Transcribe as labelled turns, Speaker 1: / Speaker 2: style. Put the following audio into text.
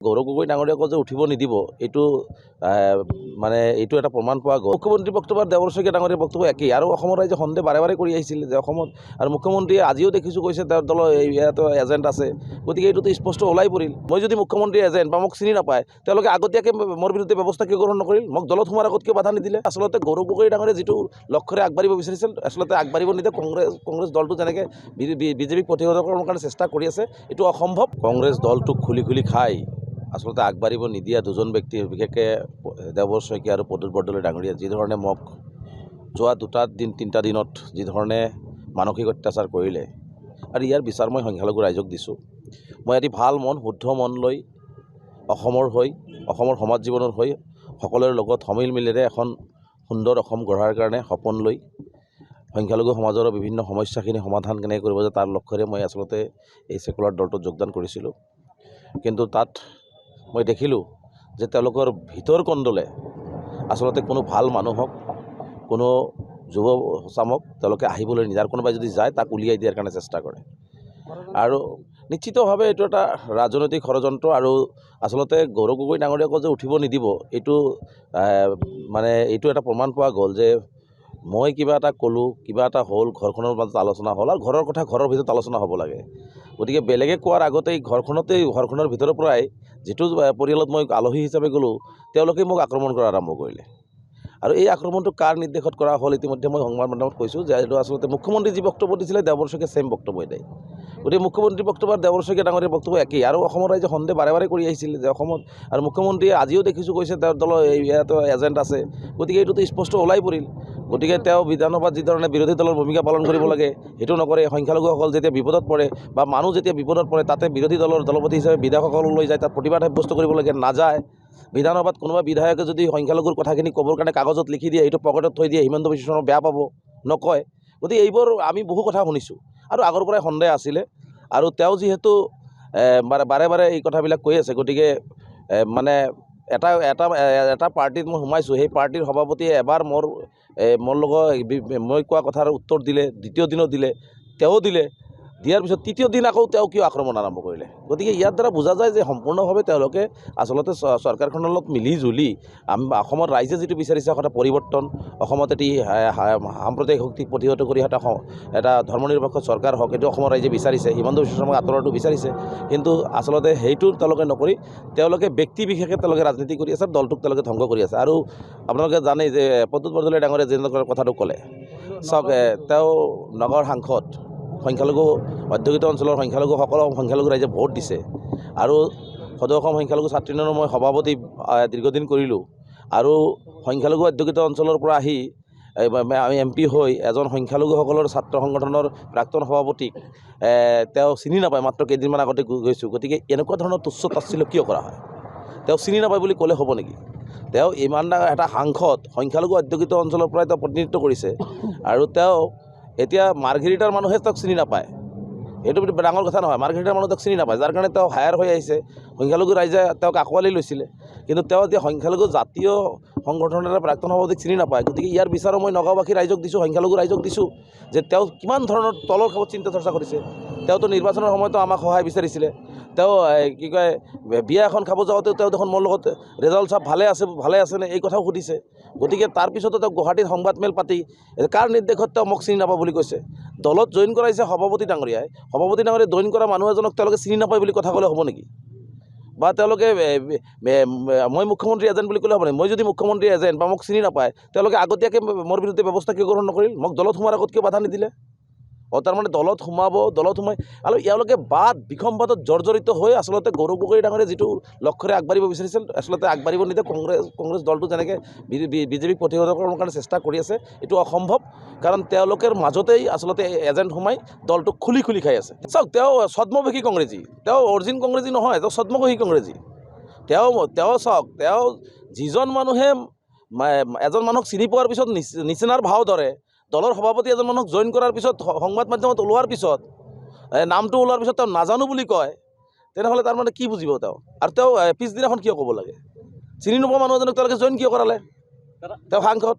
Speaker 1: গৌৰৱ গগৈ ডাঙৰীয়াক যে উঠিব নিদিব এইটো মানে এইটো এটা প্ৰমাণ পোৱা গ'ল। মুখ্যমন্ত্ৰী বক্তব্য দেৱৰশইকীয়া ডাঙৰীয়াৰ বক্তব্য একেই আৰু অসমৰ ৰাইজে সন্দেহ বাৰে বাৰে কৰি আহিছিল যে অসমত আৰু মুখ্যমন্ত্ৰীয়ে আজিও দেখিছোঁ কৈছে তেওঁৰ দলৰ ইয়াতো এজেণ্ট আছে, গতিকে এইটোতো স্পষ্ট ওলাই পৰিল। মই যদি মুখ্যমন্ত্ৰীৰ এজেণ্ট বা মোক চিনি নাপায় তেওঁলোকে আগতীয়াকৈ মোৰ বিৰুদ্ধে ব্যৱস্থা কিয় গ্ৰহণ নকৰিল, মোক দলত সোমাৰ আগত কিয় বাধা নিদিলে। আচলতে গৌৰৱ গগৈ ডাঙৰীয়াই যিটো লক্ষ্যৰে আগবাঢ়িব বিচাৰিছিল আচলতে আগবাঢ়িব নিদিয়ে। কংগ্ৰেছ দলটো যেনেকৈ বিজেপিক প্ৰতিহত কৰাৰ কাৰণে চেষ্টা কৰি আছে এইটো অসম্ভৱ। কংগ্ৰেছ দলটোক খুলি খুলি খাই আচলতে আগবাঢ়িব নিদিয়া দুজন ব্যক্তি বিশেষকৈ দেৱৰ শইকীয়া আৰু প্ৰদ্যুৎ বৰদলৈ ডাঙৰীয়া যিধৰণে মোক যোৱা তিনিটা দিনত যিধৰণে মানসিক অত্যাচাৰ কৰিলে আৰু ইয়াৰ বিচাৰ মই সংখ্যালঘু ৰাইজক দিছোঁ। মই এটি ভাল মন শুদ্ধ মন লৈ অসমৰ সমাজ জীৱনৰ হৈ সকলোৰে লগত সমিল মিলেৰে এখন সুন্দৰ অসম গঢ়াৰ কাৰণে সপোন লৈ সংখ্যালঘু সমাজৰ বিভিন্ন সমস্যাখিনি সমাধান কেনেকৈ কৰিব যায় তাৰ লক্ষ্যৰে মই আচলতে এই ছেকুলাৰ দলটোত যোগদান কৰিছিলোঁ। কিন্তু তাত মই দেখিলোঁ যে তেওঁলোকৰ ভিতৰ কণ্ডলে আচলতে কোনো ভাল মানুহক কোনো যুৱ চামক তেওঁলোকে আহিবলৈ নিদিয়ে, আৰু কোনোবাই যদি যায় তাক উলিয়াই দিয়াৰ কাৰণে চেষ্টা কৰে। আৰু নিশ্চিতভাৱে এইটো এটা ৰাজনৈতিক ষড়যন্ত্ৰ আৰু আচলতে গৌৰৱ গগৈ ডাঙৰীয়াক যে উঠিব নিদিব এইটো মানে এইটো এটা প্ৰমাণ পোৱা গ'ল যে মই কিবা এটা ক'লোঁ, কিবা এটা হ'ল, ঘৰখনৰ মাজত আলোচনা হ'ল আৰু ঘৰৰ কথা ঘৰৰ ভিতৰত আলোচনা হ'ব লাগে। গতিকে বেলেগে কোৱাৰ আগতেই ঘৰখনৰ ভিতৰৰ পৰাই যিটো পৰিয়ালত মই আলহী হিচাপে গ'লোঁ তেওঁলোকে মোক আক্ৰমণ কৰা আৰম্ভ কৰিলে। আৰু এই আক্ৰমণটো কাৰ নিৰ্দেশত কৰা হ'ল ইতিমধ্যে মই সংবাদ মাধ্যমত কৈছোঁ যে এইটো আচলতে মুখ্যমন্ত্ৰী যি বক্তব্য দিছিলে দেৱৰ শইকীয়া ছেইম বক্তব্য দেয়। গতিকে মুখ্যমন্ত্ৰী বক্তব্য দেৱৰ শইকীয়া ডাঙৰীয়াৰ বক্তব্য একেই আৰু অসমৰ ৰাইজে সন্দেহ বাৰে বাৰে কৰি আহিছিল যে অসমত আৰু মুখ্যমন্ত্ৰীয়ে আজিও দেখিছোঁ কৈছে তেওঁৰ দলৰ ইয়াতো এজেণ্ট আছে, গতিকে এইটোতো স্পষ্ট ওলাই পৰিল। গতিকে তেওঁ বিধানসভাত যিধৰণে বিৰোধী দলৰ ভূমিকা পালন কৰিব লাগে সেইটো নকৰে। সংখ্যালঘুসকল যেতিয়া বিপদত পৰে বা মানুহ যেতিয়া বিপদত পৰে তাতে বিৰোধী দলৰ দলপতি হিচাপে বিধায়কসকলক লৈ যায় তাত প্ৰতিবাদ সাব্যস্ত কৰিব লাগে, নাযায়। বিধানসভাত কোনোবা বিধায়কে যদি সংখ্যালঘুৰ কথাখিনি ক'বৰ কাৰণে কাগজত লিখি দিয়ে এইটো পকেটত থৈ দিয়ে হিমন্ত বিশ্ব শৰ্মা বেয়া পাব, নকয়। গতিকে এইবোৰ আমি বহু কথা শুনিছোঁ আৰু আগৰ পৰাই সন্দেহ আছিলে। আৰু তেওঁ যিহেতু বাৰে বাৰে এই কথাবিলাক কৈ আছে, গতিকে মানে এটা পাৰ্টিত মই সোমাইছোঁ, সেই পাৰ্টিৰ সভাপতিয়ে এবাৰ মোৰ লগত মই কোৱা কথাৰ উত্তৰ দিলে, দ্বিতীয় দিনো দিলে, তেওঁ দিয়াৰ পিছত তৃতীয় দিন আকৌ তেওঁ কিয় আক্ৰমণ আৰম্ভ কৰিলে। গতিকে ইয়াৰ দ্বাৰা বুজা যায় যে সম্পূৰ্ণভাৱে তেওঁলোকে আচলতে চৰকাৰখনৰ লগত মিলি জুলি অসমৰ ৰাইজে যিটো বিচাৰিছে এটা পৰিৱৰ্তন, অসমত এটি সাম্প্ৰদায়িক শক্তিক প্ৰতিহত কৰি এটা ধৰ্মনিৰপেক্ষ চৰকাৰ হওক এইটো অসমৰ ৰাইজে বিচাৰিছে, হিমন্ত বিশ্ব শৰ্মাক আঁতৰোৱাটো বিচাৰিছে। কিন্তু আচলতে সেইটো তেওঁলোকে নকৰি তেওঁলোকে ব্যক্তি বিশেষে তেওঁলোকে ৰাজনীতি কৰি আছে, দলটোক তেওঁলোকে ধ্বংস কৰি আছে। আৰু আপোনালোকে জানেই যে প্ৰদ্যুৎ বৰদলৈ ডাঙৰীয়াই যেনেকৈ কথাটো ক'লে চাওক, তেওঁ নগৰ সাংসদ, সংখ্যালঘু অধ্যুষিত অঞ্চলৰ সকলো সংখ্যালঘু ৰাইজে ভোট দিছে আৰু সদৌ অসম সংখ্যালঘু ছাত্ৰ ইউনিয়নৰ মই সভাপতি দীৰ্ঘদিন কৰিলোঁ আৰু সংখ্যালঘু অধ্যুষিত অঞ্চলৰ পৰা আহি আমি MP হৈ এজন সংখ্যালঘুসকলৰ ছাত্ৰ সংগঠনৰ প্ৰাক্তন সভাপতিক তেওঁ চিনি নাপায়, মাত্ৰ কেইদিনমান আগতে গৈছোঁ। গতিকে এনেকুৱা ধৰণৰ তুচ্ছ তাচ্ছিল্য কিয় কৰা হয়? তেওঁ চিনি নাপায় বুলি ক'লে হ'ব নেকি? তেওঁ ইমান ডাঙৰ এটা সাংসদ, সংখ্যালঘু অধ্যুষিত অঞ্চলৰ পৰাই তেওঁ প্ৰতিনিধিত্ব কৰিছে আৰু তেওঁ এতিয়া মাৰ্ঘেৰিটাৰ মানুহে তেওঁক চিনি নাপায়, এইটো ডাঙৰ কথা নহয়। মাৰ্ঘেৰিটাৰ মানুহ তেওঁক চিনি নাপায়, যাৰ কাৰণে তেওঁ হায়াৰ হৈ আহিছে, সংখ্যালঘু ৰাইজে তেওঁক আঁকোৱালি লৈছিলে। কিন্তু তেওঁ এতিয়া সংখ্যালঘু জাতীয় সংগঠনৰ প্ৰাক্তন সভাপতিক চিনি নাপায়। গতিকে ইয়াৰ বিচাৰো মই নগাঁওবাসী ৰাইজক দিছোঁ, সংখ্যালঘু ৰাইজক দিছোঁ যে তেওঁ কিমান ধৰণৰ তলৰ খাপত চিন্তা চৰ্চা কৰিছে। তেওঁতো নিৰ্বাচনৰ সময়তো আমাক সহায় বিচাৰিছিলে, তেওঁ কি কয় বিয়া এখন খাব যাওঁতেও তেওঁ দেখোন মোৰ লগত ৰেজাল্ট চাপ ভালে আছেনে এই কথাও সুধিছে। গতিকে তাৰপিছতো তেওঁ গুৱাহাটীত সংবাদমেল পাতি কাৰ নিৰ্দেশত তেওঁ মোক চিনি নাপায় বুলি কৈছে। দলত জইন কৰাইছে সভাপতি ডাঙৰীয়াই জইন কৰা মানুহ এজনক তেওঁলোকে চিনি নাপায় বুলি কথা ক'লে হ'ব নেকি? বা তেওঁলোকে মই মুখ্যমন্ত্ৰী এজেণ্ট বুলি ক'লে হ'ব নেকি? মই যদি মুখ্যমন্ত্ৰী এজেণ্ট বা মোক চিনি নাপায় তেওঁলোকে আগতীয়াকৈ মোৰ বিৰুদ্ধে ব্যৱস্থা কিয় গ্ৰহণ নকৰিল, মোক দলত সোমাৰ আগত কিয় বাধা নিদিলে। তাৰমানে দলত সোমাই আৰু এওঁলোকে বিসম্বাদত জৰ্জৰিত হৈ আচলতে গৌৰৱ গগৈ ডাঙৰীয়াই যিটো লক্ষ্যৰে আগবাঢ়িব বিচাৰিছিল আচলতে আগবাঢ়িব নিদিয়ে। কংগ্ৰেছ দলটো যেনেকৈ বিজেপিক প্ৰতিহত কৰাৰ কাৰণে চেষ্টা কৰি আছে এইটো অসম্ভৱ, কাৰণ তেওঁলোকৰ মাজতেই আচলতে এজেণ্ট সোমাই দলটোক খুলি খুলি খাই আছে। চাওক, তেওঁ ছদ্মবেশী কংগ্ৰেছী, তেওঁ অৰিজিন কংগ্ৰেছী নহয়, তেওঁ ছদ্মবেশী কংগ্ৰেছী। তেওঁ চাওক, তেওঁ যিজন মানুহে এজন মানুহক চিনি পোৱাৰ পিছত নিচিনাৰ ভাও ধৰে, দলৰ সভাপতি এজন মানুহক জইন কৰাৰ পিছত সংবাদ মাধ্যমত ওলোৱাৰ পিছত নামটো ওলোৱাৰ পিছত তেওঁ নাজানো বুলি কয়, তেনেহ'লে তাৰমানে কি বুজিব তেওঁ? আৰু তেওঁ পিছদিনাখন কিয় ক'ব লাগে? চিনি নোপোৱা মানুহ এজনক তেওঁলোকে জইন কিয় কৰালে? তেওঁ সাংসদ।